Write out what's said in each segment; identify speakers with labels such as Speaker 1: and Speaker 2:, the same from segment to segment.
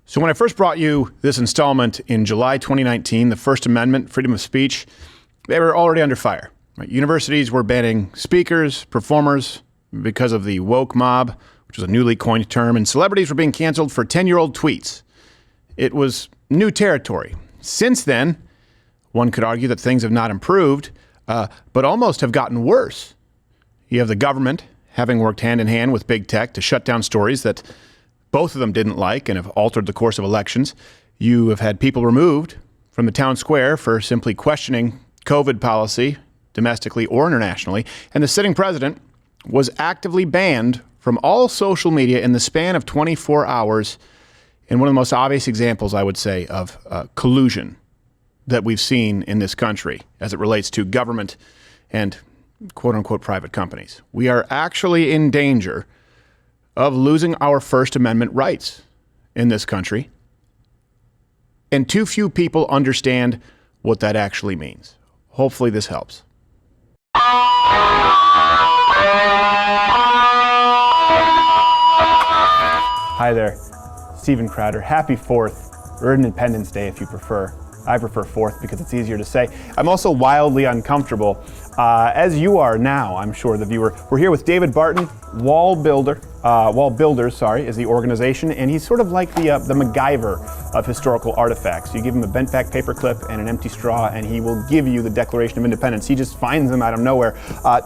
Speaker 1: So when I first brought you this installment in July 2019, the First Amendment, freedom of speech, they were already under fire. Right? Universities were banning speakers, performers because of the woke mob, which was a newly coined term, and celebrities were being canceled for 10-year-old tweets. It was new territory. Since then, one could argue that things have not improved, but almost have gotten worse. You have the government having worked hand in hand with big tech to shut down stories that both of them didn't like and have altered the course of elections. You have had people removed from the town square for simply questioning COVID policy, domestically or internationally. And the sitting president was actively banned from all social media in the span of 24 hours in one of the most obvious examples, I would say, of collusion that we've seen in this country as it relates to government and quote-unquote private companies. We are actually in danger of losing our First Amendment rights in this country. And too few people understand what that actually means. Hopefully this helps. Hi there, Stephen Crowder. Happy 4th, or Independence Day if you prefer. I prefer 4th because it's easier to say. I'm also wildly uncomfortable, as you are now, I'm sure, the viewer. We're here with David Barton, Wall Builders is the organization, and he's sort of like the MacGyver of historical artifacts. You give him a bent back paperclip and an empty straw, and he will give you the Declaration of Independence. He just finds them out of nowhere.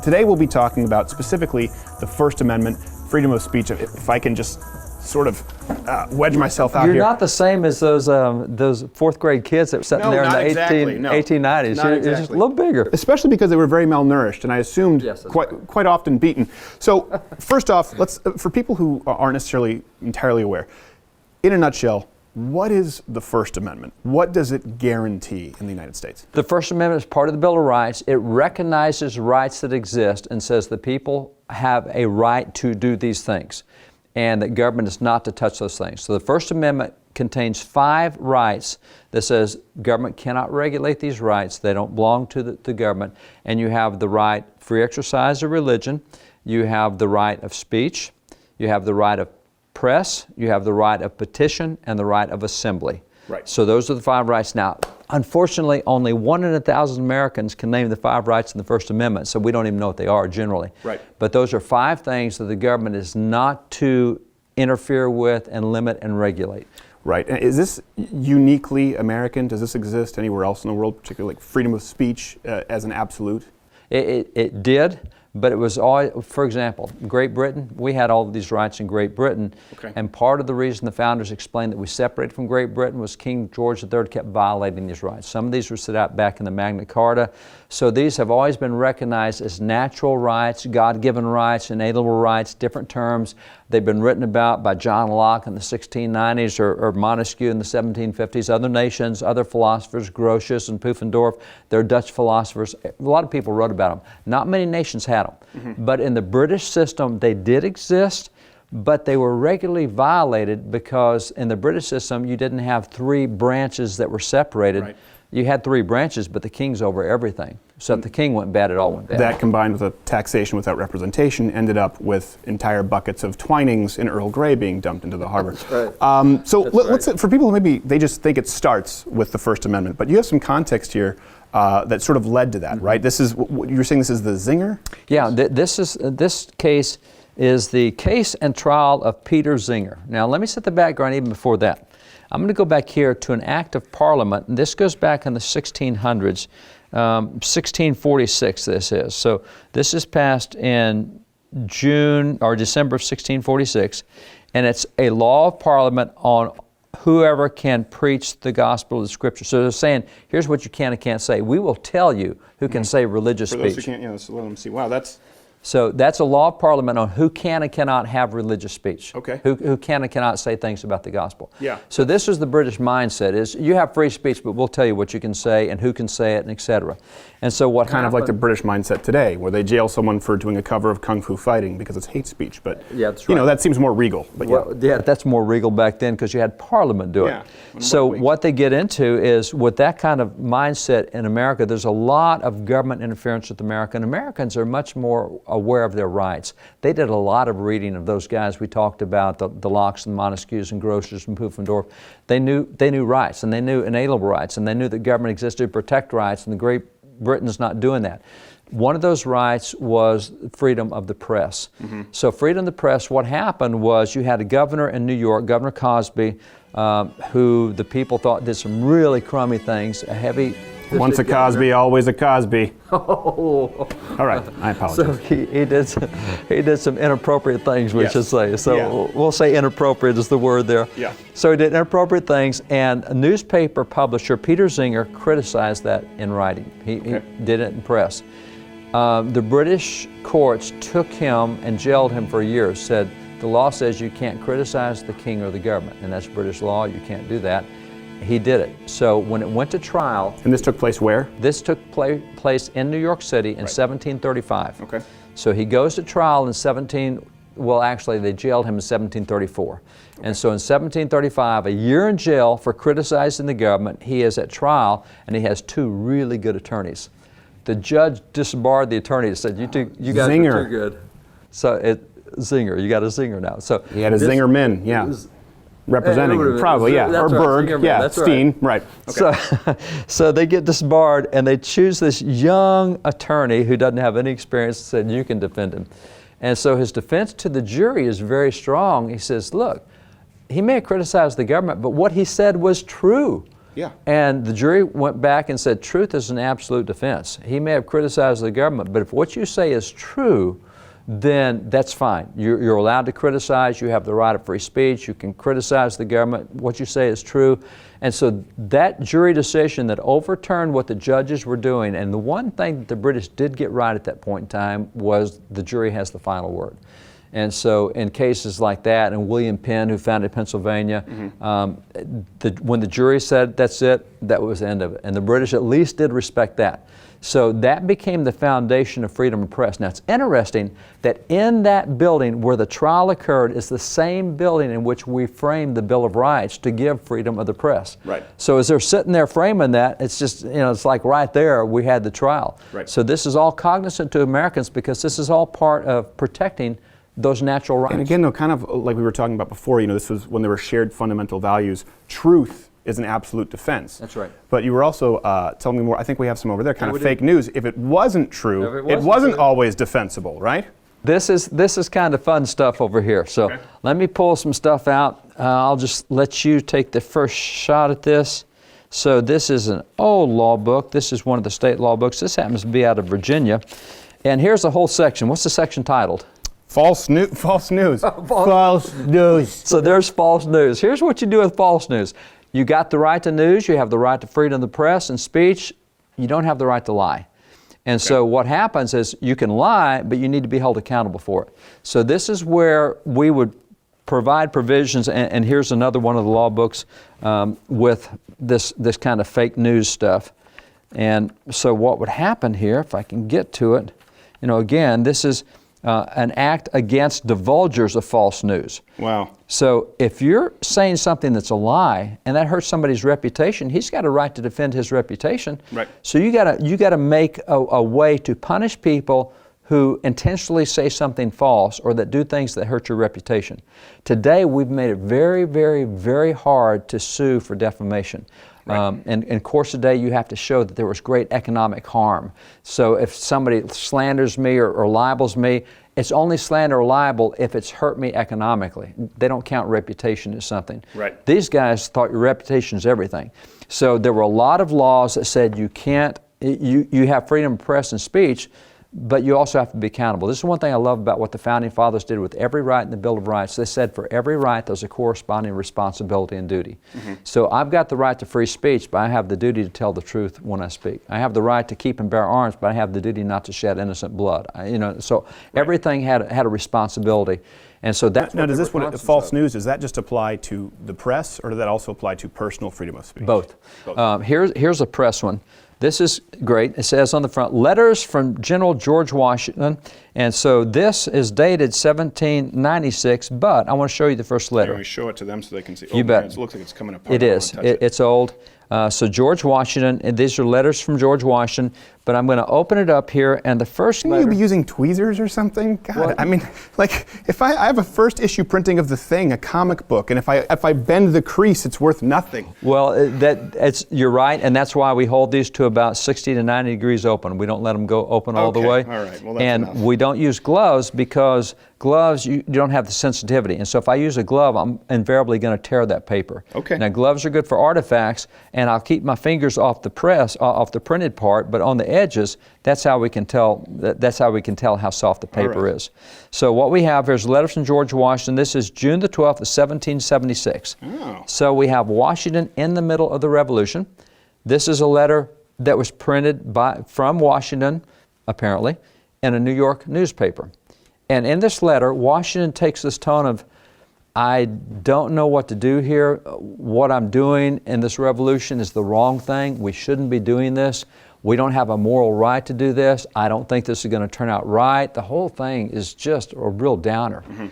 Speaker 1: Today we'll be talking about specifically the First Amendment, freedom of speech. If I can just sort of wedge myself out here.
Speaker 2: You're not the same as those fourth grade kids that were sitting there in the 1890s. You're just a little bigger.
Speaker 1: Especially because they were very malnourished, and I assumed quite often beaten. So first off, for people who aren't necessarily entirely aware, in a nutshell, what is the First Amendment? What does it guarantee in the United States?
Speaker 2: The First Amendment is part of the Bill of Rights. It recognizes rights that exist and says the people have a right to do these things, and that government is not to touch those things. So the First Amendment contains 5 rights that says government cannot regulate these rights. They don't belong to the government. And you have the right free exercise of religion. You have the right of speech. You have the right of press. You have the right of petition and the right of assembly.
Speaker 1: Right.
Speaker 2: So those are the 5 rights. Now, unfortunately, only 1 in 1,000 Americans can name the 5 rights in the First Amendment, so we don't even know what they are generally.
Speaker 1: Right.
Speaker 2: But those are 5 things that the government is not to interfere with and limit and regulate.
Speaker 1: Right. And is this uniquely American? Does this exist anywhere else in the world, particularly like freedom of speech as an absolute?
Speaker 2: It did. But it was all, for example, Great Britain, we had all of these rights in Great Britain.
Speaker 1: Okay.
Speaker 2: And part of the reason the founders explained that we separated from Great Britain was King George III kept violating these rights. Some of these were set out back in the Magna Carta. So these have always been recognized as natural rights, God-given rights, inalienable rights, different terms. They've been written about by John Locke in the 1690s or Montesquieu in the 1750s, other nations, other philosophers, Grotius and Pufendorf, they're Dutch philosophers. A lot of people wrote about them. Not many nations had them. Mm-hmm. But in the British system, they did exist, but they were regularly violated because in the British system, you didn't have 3 branches that were separated. Right. You had 3 branches, but the king's over everything. So if the king went bad, it all went bad.
Speaker 1: That combined with a taxation without representation ended up with entire buckets of Twinings and Earl Grey being dumped into the harbor.
Speaker 2: That's right.
Speaker 1: Let's for people who maybe they just think it starts with the First Amendment, but you have some context here that sort of led to that, right? This is you're saying this is the Zenger?
Speaker 2: Yeah, this case is the case and trial of Peter Zenger. Now let me set the background even before that. I'm going to go back here to an act of Parliament, and this goes back in the 1600s, 1646 this is. So this is passed in June or December of 1646, and it's a law of Parliament on whoever can preach the gospel of the Scripture. So they're saying, here's what you can and can't say. We will tell you who can say religious speech.
Speaker 1: For those who can't, let's let them see. Wow,
Speaker 2: So that's a law of Parliament on who can and cannot have religious speech.
Speaker 1: Okay.
Speaker 2: Who can and cannot say things about the gospel.
Speaker 1: Yeah.
Speaker 2: So this is the British mindset, is you have free speech, but we'll tell you what you can say and who can say it and et cetera. And so what
Speaker 1: kind of like the British mindset today, where they jail someone for doing a cover of Kung Fu Fighting because it's hate speech. But
Speaker 2: yeah, that's right.
Speaker 1: That seems more regal. But
Speaker 2: yeah, that's more regal back then because you had Parliament do it. So what they get into is with that kind of mindset in America, there's a lot of government interference with America, and Americans are much more aware of their rights. They did a lot of reading of those guys we talked about, the Locks and Montesquieu's and Grocers and Pufendorf. They knew rights, and they knew inalienable rights, and they knew that government existed to protect rights, and the Great Britain's not doing that. One of those rights was freedom of the press. So freedom of the press, what happened was you had a governor in New York, Governor Cosby, who the people thought did some really crummy things, a heavy...
Speaker 1: Once a Cosby, always a Cosby.
Speaker 2: Oh.
Speaker 1: All right, I apologize.
Speaker 2: So he did some inappropriate things, we should say. So we'll say inappropriate is the word there.
Speaker 1: Yeah.
Speaker 2: So he did inappropriate things, and a newspaper publisher, Peter Zenger, criticized that in writing. He did it in press. The British courts took him and jailed him for years, said the law says you can't criticize the king or the government, and that's British law, you can't do that. He did it. So when it went to trial...
Speaker 1: And this took place where?
Speaker 2: This took place in New York City in 1735.
Speaker 1: Okay.
Speaker 2: So he goes to trial in well actually they jailed him in 1734. Okay. And so in 1735, a year in jail for criticizing the government, he is at trial and he has two really good attorneys. The judge disbarred the attorney and said, you guys are too good. So Zenger, you got a Zenger now. So
Speaker 1: he had a Zingerman, yeah. Representing him, probably, yeah. Or Berg, yeah, Steen, right. Okay.
Speaker 2: So they get disbarred and they choose this young attorney who doesn't have any experience and said, you can defend him. And so his defense to the jury is very strong. He says, look, he may have criticized the government, but what he said was true.
Speaker 1: Yeah.
Speaker 2: And the jury went back and said, truth is an absolute defense. He may have criticized the government, but if what you say is true, then that's fine. You're allowed to criticize. You have the right of free speech. You can criticize the government. What you say is true. And so that jury decision that overturned what the judges were doing, and the one thing that the British did get right at that point in time was the jury has the final word. And so in cases like that, and William Penn, who founded Pennsylvania, when the jury said that's it, that was the end of it. And the British at least did respect that. So that became the foundation of freedom of press. Now it's interesting that in that building where the trial occurred is the same building in which we framed the Bill of Rights to give freedom of the press.
Speaker 1: Right.
Speaker 2: So as they're sitting there framing that, it's just, it's like right there we had the trial.
Speaker 1: Right.
Speaker 2: So this is all cognizant to Americans because this is all part of protecting those natural rights.
Speaker 1: And again, though, kind of like we were talking about before, this was when there were shared fundamental values. Truth is an absolute defense.
Speaker 2: That's right.
Speaker 1: But you were also telling me more, I think we have some over there, kind of fake news. If it wasn't true, it wasn't always defensible, right?
Speaker 2: This is kind of fun stuff over here. So let me pull some stuff out. I'll just let you take the first shot at this. So this is an old law book. This is one of the state law books. This happens to be out of Virginia. And here's the whole section. What's the section titled?
Speaker 1: False news. False news.
Speaker 2: So there's false news. Here's what you do with false news. You got the right to news. You have the right to freedom of the press and speech. You don't have the right to lie. And so what happens is you can lie, but you need to be held accountable for it. So this is where we would provide provisions, and here's another one of the law books with this kind of fake news stuff. And so what would happen here, if I can get to it, again, this is an act against divulgers of false news.
Speaker 1: Wow.
Speaker 2: So if you're saying something that's a lie and that hurts somebody's reputation, he's got a right to defend his reputation.
Speaker 1: Right.
Speaker 2: So you gotta make a way to punish people who intentionally say something false or that do things that hurt your reputation. Today we've made it very, very, very hard to sue for defamation. Right. And of course today you have to show that there was great economic harm. So if somebody slanders me or libels me, it's only slander or libel if it's hurt me economically. They don't count reputation as something.
Speaker 1: Right.
Speaker 2: These guys thought your reputation is everything. So there were a lot of laws that said you can't, you have freedom of press and speech, but you also have to be accountable. This is one thing I love about what the Founding Fathers did with every right in the Bill of Rights. They said for every right there's a corresponding responsibility and duty. So I've got the right to free speech, but I have the duty to tell the truth when I speak. I have the right to keep and bear arms, but I have the duty not to shed innocent blood. So everything had a responsibility. And so that's
Speaker 1: now, does this false news, does that just apply to the press, or does that also apply to personal freedom of speech?
Speaker 2: Both. Here's a press one. This is great. It says on the front, letters from General George Washington. And so this is dated 1796, but I want to show you the first letter.
Speaker 1: Can we show it to them so they can see?
Speaker 2: You bet.
Speaker 1: It looks like it's coming apart.
Speaker 2: It is. It's old. So George Washington, and these are letters from George Washington, but I'm going to open it up here, and the first letter...
Speaker 3: Shouldn't you be using tweezers or something? God, well, I mean, like, if I have a first issue printing of The Thing, a comic book, and if I bend the crease, it's worth nothing.
Speaker 2: Well, you're right, and that's why we hold these to about 60 to 90 degrees open. We don't let them go open all the way.
Speaker 1: All right, well, that's
Speaker 2: and
Speaker 1: enough.
Speaker 2: We don't use gloves because gloves, you don't have the sensitivity. And so if I use a glove, I'm invariably going to tear that paper.
Speaker 1: Okay.
Speaker 2: Now, gloves are good for artifacts, and I'll keep my fingers off the press, off the printed part, but on the edges, that's how we can tell. That's how we can tell how soft the paper is. So what we have here is letters from George Washington. This is June the 12th of 1776.
Speaker 1: Oh.
Speaker 2: So we have Washington in the middle of the Revolution. This is a letter that was printed from Washington, apparently, in a New York newspaper. And in this letter, Washington takes this tone of, I don't know what to do here. What I'm doing in this revolution is the wrong thing. We shouldn't be doing this. We don't have a moral right to do this. I don't think this is going to turn out right. The whole thing is just a real downer. Mm-hmm.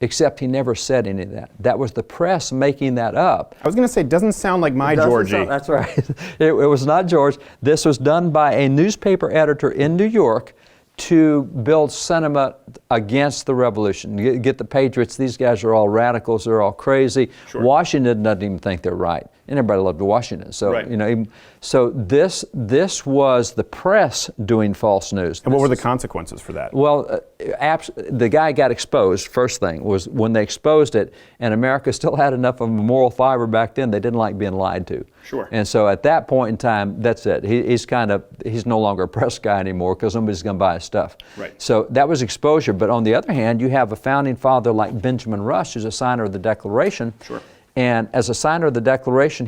Speaker 2: Except he never said any of that. That was the press making that up.
Speaker 3: I was going to say, it doesn't sound like my Georgie.
Speaker 2: That's right. It was not George. This was done by a newspaper editor in New York to build sentiment against the revolution. Get the patriots, these guys are all radicals, they're all crazy. Sure. Washington doesn't even think they're right. And everybody loved Washington. So,
Speaker 1: right.
Speaker 2: So this was the press doing false news.
Speaker 3: And what were the consequences for that?
Speaker 2: Well, the guy got exposed. First thing was when they exposed it, and America still had enough of a moral fiber back then, they didn't like being lied to.
Speaker 1: Sure.
Speaker 2: And so at that point in time, that's it. He's no longer a press guy anymore because nobody's going to buy his stuff.
Speaker 1: Right.
Speaker 2: So that was exposure. But on the other hand, you have a founding father like Benjamin Rush, who's a signer of the Declaration.
Speaker 1: Sure.
Speaker 2: And as a signer of the Declaration,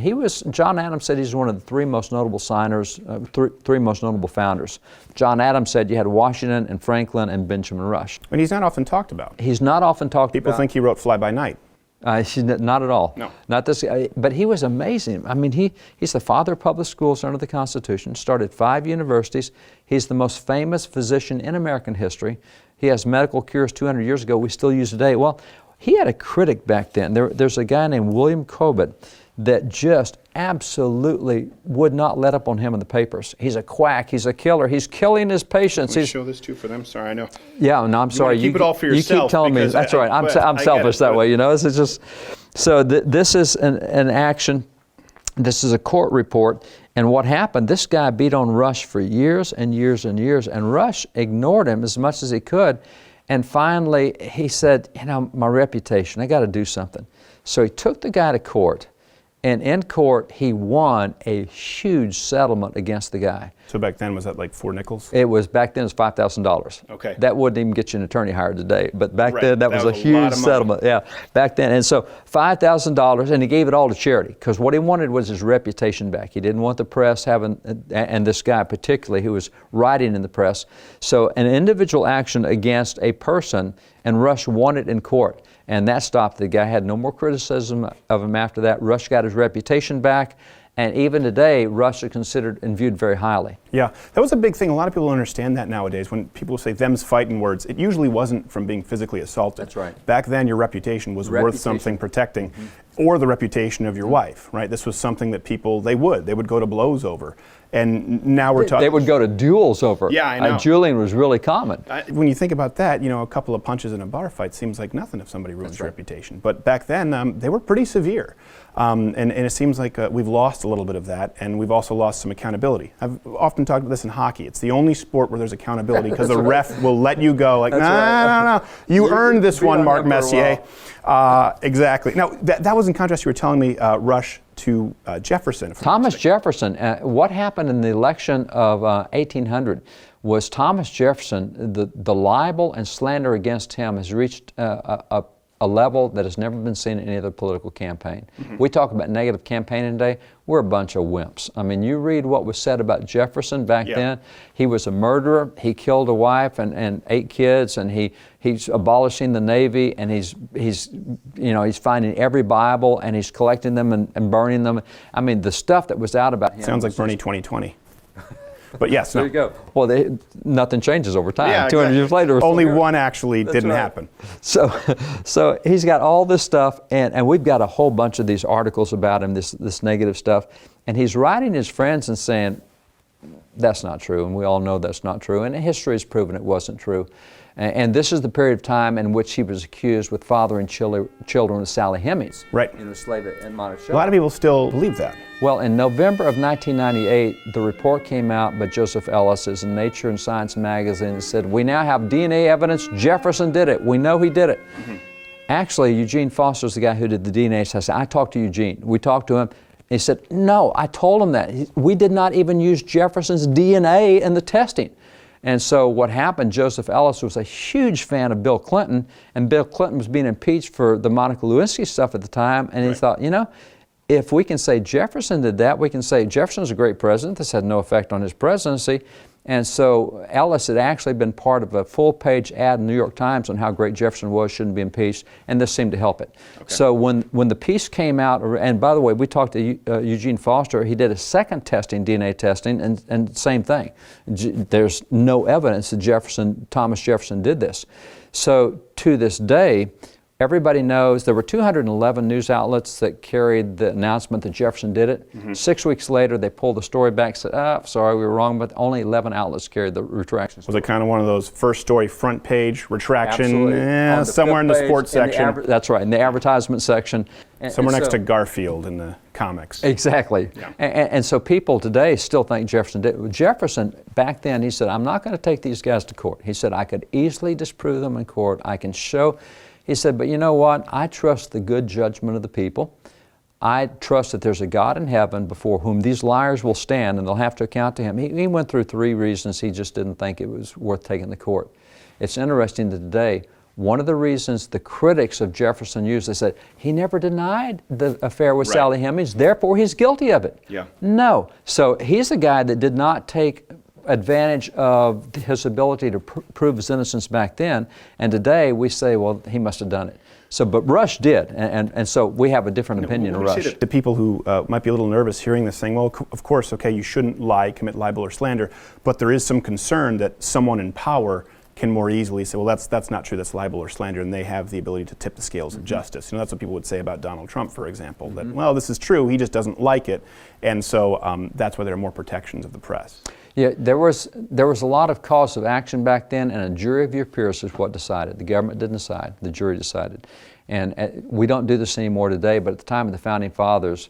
Speaker 2: John Adams said he's one of the three most notable signers, three most notable founders. John Adams said you had Washington and Franklin and Benjamin Rush.
Speaker 3: And he's not often talked about.
Speaker 2: He's not often talked about.
Speaker 3: People think he wrote Fly By Night.
Speaker 2: Not at all.
Speaker 1: No.
Speaker 2: Not this guy. But he was amazing. I mean, he's the father of public schools under the Constitution, started 5 universities. He's the most famous physician in American history. He has medical cures 200 years ago we still use today. Well, he had a critic back then. There's a guy named William Cobbett that just absolutely would not let up on him in the papers. He's a quack. He's a killer. He's killing his patients.
Speaker 1: Can we show this too for them? Sorry, I know.
Speaker 2: Yeah, no, I'm sorry.
Speaker 1: You keep it all for yourself.
Speaker 2: You keep telling me. That's right. I'm selfish that way. You know, it's just. So this is an action. This is a court report. And what happened? This guy beat on Rush for years and years and years, and Rush ignored him as much as he could. And finally, he said, my reputation, I got to do something. So he took the guy to court, and in court, he won a huge settlement against the guy.
Speaker 3: So back then, was that like 4 nickels?
Speaker 2: Back then it was $5,000.
Speaker 1: Okay.
Speaker 2: That wouldn't even get you an attorney hired today, but back
Speaker 1: Right.
Speaker 2: then that was a huge settlement. Yeah, back then. And so $5,000, and he gave it all to charity, because what he wanted was his reputation back. He didn't want the press having, and this guy particularly who was writing in the press. So an individual action against a person, and Rush won it in court. And that stopped. The guy had no more criticism of him after that. Rush got his reputation back. And even today, Rush is considered and viewed very highly.
Speaker 3: Yeah, that was a big thing. A lot of people don't understand that nowadays. When people say them's fighting words, it usually wasn't from being physically assaulted.
Speaker 2: That's right.
Speaker 3: Back then, your reputation was worth something protecting, or the reputation of your wife, right? This was something that people, they would go to blows over. And now we're talking...
Speaker 2: They would go to duels over.
Speaker 1: Yeah, I know.
Speaker 2: Dueling was really common.
Speaker 3: When you think about that, a couple of punches in a bar fight seems like nothing if somebody ruins your reputation. But back then, they were pretty severe. And it seems like we've lost a little bit of that, and we've also lost some accountability. I've often talked about this in hockey. It's the only sport where there's accountability, because the ref will let you go. Like, no. You earned this one, Mark Messier. Exactly. Now, that was in contrast. You were telling me Rush to Jefferson.
Speaker 2: Thomas Jefferson. What happened in the election of 1800 was Thomas Jefferson, the libel and slander against him has reached a level that has never been seen in any other political campaign. Mm-hmm. We talk about negative campaigning today. We're a bunch of wimps. I mean, you read what was said about Jefferson back then. He was a murderer. He killed a wife and 8 kids, and he's abolishing the Navy, and he's finding every Bible, and he's collecting them and burning them. I mean, the stuff that was out about him.
Speaker 3: Sounds like Bernie 2020. But yes,
Speaker 2: There
Speaker 3: no.
Speaker 2: you go. Well, nothing changes over time.
Speaker 3: Yeah,
Speaker 2: 200
Speaker 3: exactly.
Speaker 2: years later, we're still
Speaker 3: Only
Speaker 2: here.
Speaker 3: one actually didn't
Speaker 2: right.
Speaker 3: happen.
Speaker 2: So he's got all this stuff, and we've got a whole bunch of these articles about him, this negative stuff, and he's writing his friends and saying, that's not true, and we all know that's not true, and history has proven it wasn't true. And this is the period of time in which he was accused with fathering children of Sally Hemings.
Speaker 3: Right.
Speaker 2: Slave in Monticello.
Speaker 3: A lot of people still believe that.
Speaker 2: Well, in November of 1998, the report came out by Joseph Ellis in Nature and Science magazine and said, we now have DNA evidence, Jefferson did it. We know he did it. Mm-hmm. Actually, Eugene Foster's the guy who did the DNA test. I talked to Eugene. We talked to him. He said, no, I told him that. We did not even use Jefferson's DNA in the testing. And so what happened, Joseph Ellis was a huge fan of Bill Clinton, and Bill Clinton was being impeached for the Monica Lewinsky stuff at the time, and he thought, if we can say Jefferson did that, we can say Jefferson's a great president. This had no effect on his presidency. And so Ellis had actually been part of a full-page ad in the New York Times on how great Jefferson was, shouldn't be impeached, and this seemed to help it. Okay. So when the piece came out, and by the way, we talked to Eugene Foster, he did a second DNA testing, and same thing. There's no evidence that Thomas Jefferson did this. So to this day, everybody knows there were 211 news outlets that carried the announcement that Jefferson did it. Mm-hmm. 6 weeks later, they pulled the story back, said, sorry, we were wrong, but only 11 outlets carried the retraction story.
Speaker 3: Was it kind of one of those first story front page retraction,
Speaker 2: somewhere
Speaker 3: in the sports section?
Speaker 2: That's right, in the advertisement section.
Speaker 3: Somewhere next to Garfield in the comics.
Speaker 2: Exactly. Yeah. And so people today still think Jefferson did it. Jefferson, back then, he said, I'm not going to take these guys to court. He said, I could easily disprove them in court. I can show. He said, but you know what? I trust the good judgment of the people. I trust that there's a God in heaven before whom these liars will stand, and they'll have to account to him. He went through 3 reasons he just didn't think it was worth taking to court. It's interesting that today, one of the reasons the critics of Jefferson used, they said, he never denied the affair with Sally Hemings, therefore he's guilty of it.
Speaker 3: Yeah.
Speaker 2: No. So he's a guy that did not take advantage of his ability to prove his innocence back then, and today we say, well, he must have done it. So, but Rush did, and so we have a different opinion of Rush.
Speaker 3: The people who might be a little nervous hearing this saying, well, of course, okay, you shouldn't lie, commit libel or slander, but there is some concern that someone in power can more easily say, well, that's not true, that's libel or slander, and they have the ability to tip the scales of justice. That's what people would say about Donald Trump, for example, that, well, this is true, he just doesn't like it, and so that's why there are more protections of the press.
Speaker 2: Yeah, there was a lot of cause of action back then, and a jury of your peers is what decided. The government didn't decide, the jury decided. And we don't do this anymore today, but at the time of the Founding Fathers,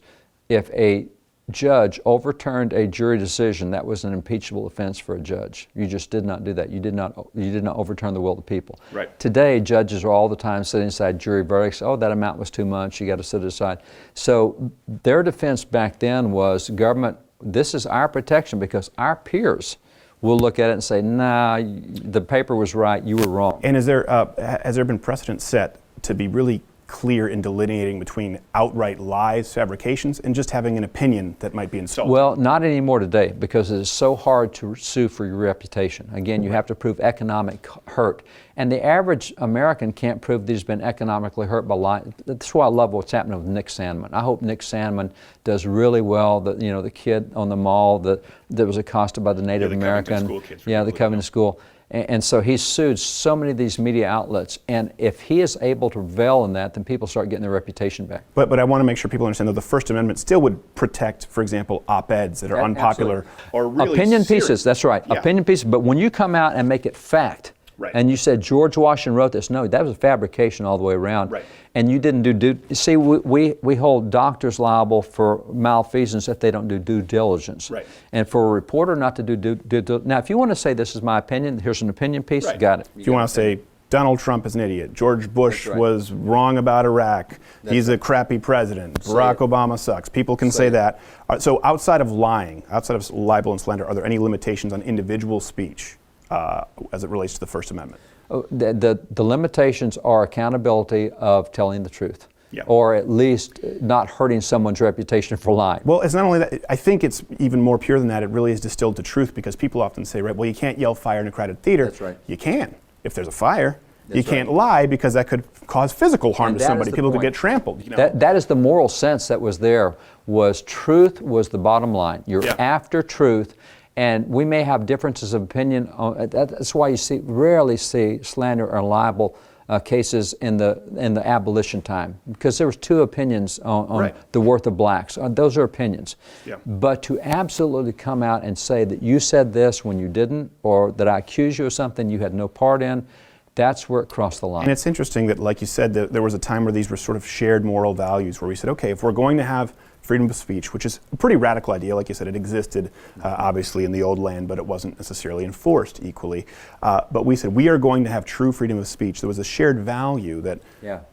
Speaker 2: if a judge overturned a jury decision, that was an impeachable offense for a judge. You just did not do that. You did not overturn the will of the people.
Speaker 3: Right.
Speaker 2: Today, judges are all the time sitting aside jury verdicts. Oh, that amount was too much. You got to sit it aside. So their defense back then was, government, this is our protection because our peers will look at it and say, nah, the paper was right, you were wrong.
Speaker 3: And has there been precedent set to be really clear in delineating between outright lies, fabrications, and just having an opinion that might be insulting?
Speaker 2: Well, not anymore today, because it is so hard to sue for your reputation. Again, you have to prove economic hurt. And the average American can't prove that he's been economically hurt by lying. That's why I love what's happening with Nick Sandmann. I hope Nick Sandmann does really well. The kid on the mall that was accosted by the Native American. The Covington School. And so he's sued so many of these media outlets, and if he is able to prevail in that, then people start getting their reputation back.
Speaker 3: But I want to make sure people understand that the First Amendment still would protect, for example, op-eds that are unpopular or really
Speaker 2: opinion
Speaker 3: serious
Speaker 2: pieces. That's right, yeah. Opinion pieces. But when you come out and make it fact, right, and you said George Washington wrote this, no, that was a fabrication all the way around. Right. And you didn't do see, we hold doctors liable for malfeasance if they don't do due diligence. Right. And for a reporter not to do due diligence. Now, if you want to say this is my opinion, here's an opinion piece, right, got it.
Speaker 3: If you want to say Donald Trump is an idiot, George Bush was wrong about Iraq, he's a crappy president, Barack Obama sucks, people can say that. So outside of lying, outside of libel and slander, are there any limitations on individual speech as it relates to the First Amendment?
Speaker 2: The limitations are accountability of telling the truth, or at least not hurting someone's reputation for lying.
Speaker 3: Well, it's not only that, I think it's even more pure than that. It really is distilled to truth, because people often say, right, well, you can't yell fire in a crowded theater. That's right. You can, if there's a fire. That's you can't lie, because that could cause physical harm to somebody. People could get trampled.
Speaker 2: That is the moral sense that was there, was truth was the bottom line. You're after truth. And we may have differences of opinion. That's why you rarely see slander or libel cases in the abolition time, because there was two opinions on the worth of blacks. Those are opinions.
Speaker 3: Yeah.
Speaker 2: But to absolutely come out and say that you said this when you didn't, or that I accuse you of something you had no part in, that's where it crossed the line.
Speaker 3: And it's interesting that, like you said, there was a time where these were sort of shared moral values, where we said, okay, if we're going to have freedom of speech, which is a pretty radical idea. Like you said, it existed obviously in the old land, but it wasn't necessarily enforced equally. But we said we are going to have true freedom of speech. There was a shared value that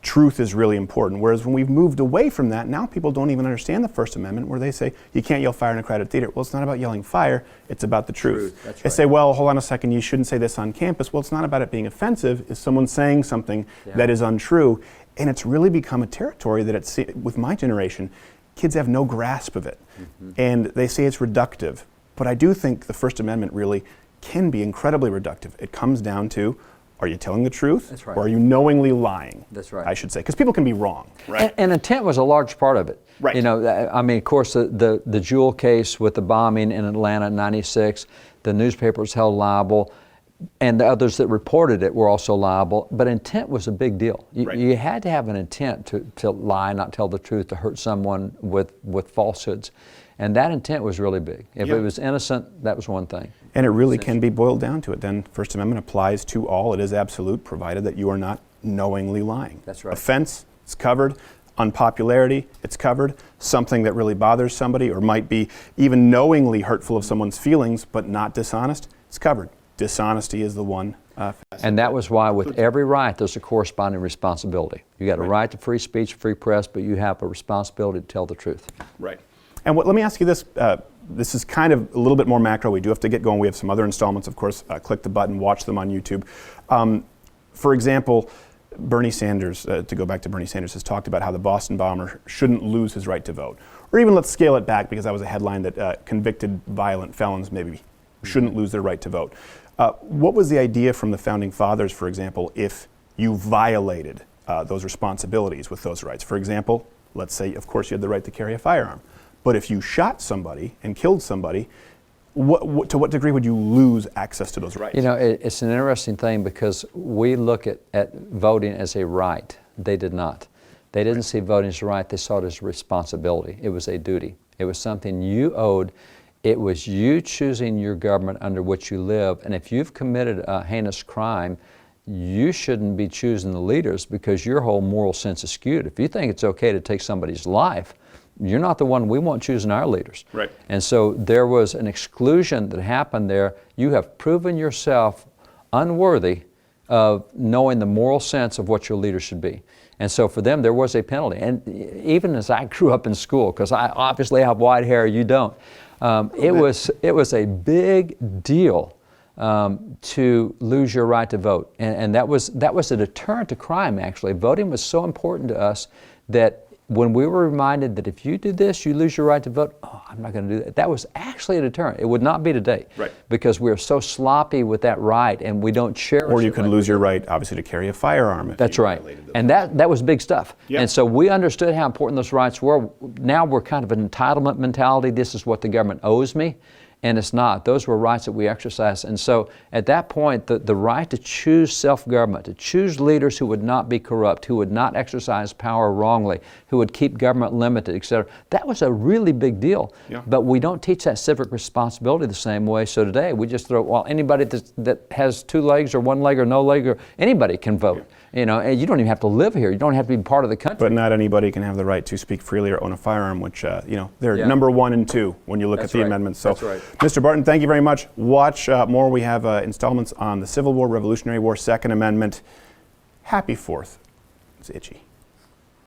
Speaker 3: truth is really important. Whereas when we've moved away from that, now people don't even understand the First Amendment, where they say you can't yell fire in a crowded theater. Well, it's not about yelling fire, it's about the truth.
Speaker 2: That's right.
Speaker 3: They say, well, hold on a second, you shouldn't say this on campus. Well, it's not about it being offensive. It's someone saying something that is untrue. And it's really become a territory that with my generation, kids have no grasp of it. And they say it's reductive. But I do think the First Amendment really can be incredibly reductive. It comes down to, are you telling the truth? Or are you knowingly lying?
Speaker 2: That's right.
Speaker 3: I should say, because people can be wrong. Right.
Speaker 2: And intent was a large part of it.
Speaker 3: Right.
Speaker 2: You know, I mean, of course, the Jewel case with the bombing in Atlanta in '96, the newspapers held liable, and the others that reported it were also liable, but intent was a big deal. You had to have an intent to lie, not tell the truth, to hurt someone with falsehoods. And that intent was really big. If it was innocent, that was one thing.
Speaker 3: And it really can be boiled down to it. Then First Amendment applies to all. It is absolute, provided that you are not knowingly lying.
Speaker 2: That's right.
Speaker 3: Offense, it's covered. Unpopularity, it's covered. Something that really bothers somebody or might be even knowingly hurtful of someone's feelings but not dishonest, it's covered. Dishonesty is the one.
Speaker 2: And that was why with every right there's a corresponding responsibility. You got a right to free speech, free press, but you have a responsibility to tell the truth.
Speaker 3: Right. And let me ask you this. This is kind of a little bit more macro. We do have to get going. We have some other installments, of course. Click the button, watch them on YouTube. For example, Bernie Sanders, to go back to Bernie Sanders, has talked about how the Boston bomber shouldn't lose his right to vote. Or even let's scale it back, because that was a headline that convicted violent felons maybe shouldn't lose their right to vote. What was the idea from the Founding Fathers, for example, if you violated those responsibilities with those rights? For example, let's say, of course, you had the right to carry a firearm. But if you shot somebody and killed somebody, to what degree would you lose access to those rights?
Speaker 2: You know, it's an interesting thing, because we look at voting as a right. They did not. They didn't see voting as a right. They saw it as a responsibility. It was a duty. It was something you owed. It was you choosing your government under which you live. And if you've committed a heinous crime, you shouldn't be choosing the leaders, because your whole moral sense is skewed. If you think it's okay to take somebody's life, you're not the one we want choosing our leaders.
Speaker 3: Right.
Speaker 2: And so there was an exclusion that happened there. You have proven yourself unworthy of knowing the moral sense of what your leader should be. And so for them, there was a penalty. And even as I grew up in school, because I obviously have white hair, you don't, it was a big deal to lose your right to vote. And that was a deterrent to crime, actually. Voting was so important to us that when we were reminded that if you do this, you lose your right to vote, oh, I'm not going to do that. That was actually a deterrent. It would not be today.
Speaker 3: Right.
Speaker 2: Because we're so sloppy with that right, and we don't cherish it.
Speaker 3: Or you could lose your right, obviously, to carry a firearm.
Speaker 2: That's right. And that was big stuff.
Speaker 3: Yep.
Speaker 2: And so we understood how important those rights were. Now we're kind of an entitlement mentality. This is what the government owes me. And it's not. Those were rights that we exercised. And so at that point, the right to choose self-government, to choose leaders who would not be corrupt, who would not exercise power wrongly, who would keep government limited, et cetera, that was a really big deal.
Speaker 3: Yeah.
Speaker 2: But we don't teach that civic responsibility the same way. So today we just throw, well, anybody that has two legs or one leg or no leg, or anybody can vote. Yeah. You know, and you don't even have to live here. You don't have to be part of the country.
Speaker 3: But not anybody can have the right to speak freely or own a firearm, which, they're number 1 and 2 when you look at the amendments. So,
Speaker 2: That's right.
Speaker 3: Mr. Barton, thank you very much. Watch more. We have installments on the Civil War, Revolutionary War, Second Amendment. Happy 4th. It's itchy.